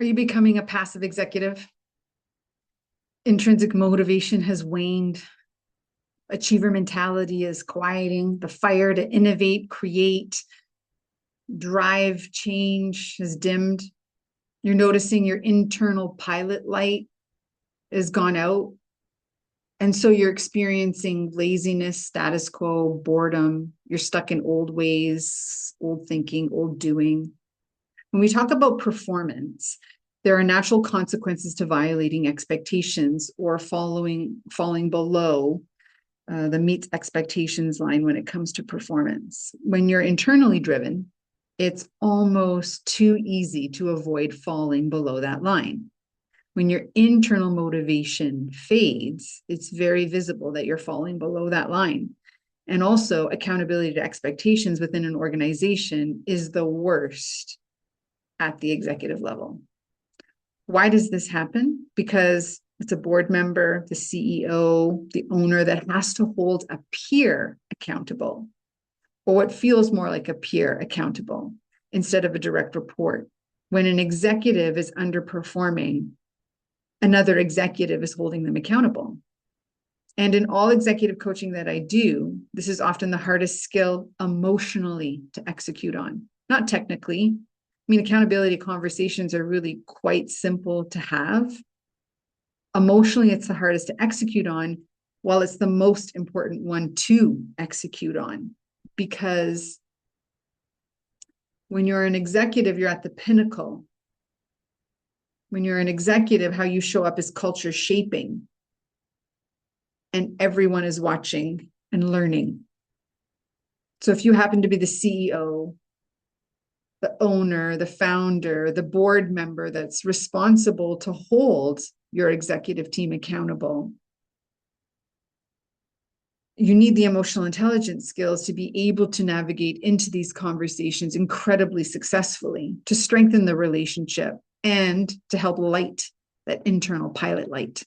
Are you becoming a passive executive? Intrinsic motivation has waned. Achiever mentality is quieting. The fire to innovate, create, drive change has dimmed. You're noticing your internal pilot light has gone out. And so you're experiencing laziness, status quo, boredom. You're stuck in old ways, old thinking, old doing. When we talk about performance, there are natural consequences to violating expectations or falling below the meets expectations line when it comes to performance. When you're internally driven, it's almost too easy to avoid falling below that line. When your internal motivation fades, it's very visible that you're falling below that line. And also, accountability to expectations within an organization is the worst at the executive level. Why does this happen? Because it's a board member, the CEO, the owner that has to hold a peer accountable, or what feels more like a peer accountable instead of a direct report. When an executive is underperforming, another executive is holding them accountable. And in all executive coaching that I do, this is often the hardest skill emotionally to execute on, not technically. I mean, accountability conversations are really quite simple to have. Emotionally, it's the hardest to execute on, while it's the most important one to execute on. Because when you're an executive, you're at the pinnacle. When you're an executive, how you show up is culture shaping. And everyone is watching and learning. So if you happen to be the CEO, the owner, the founder, the board member that's responsible to hold your executive team accountable, you need the emotional intelligence skills to be able to navigate into these conversations incredibly successfully, to strengthen the relationship and to help light that internal pilot light.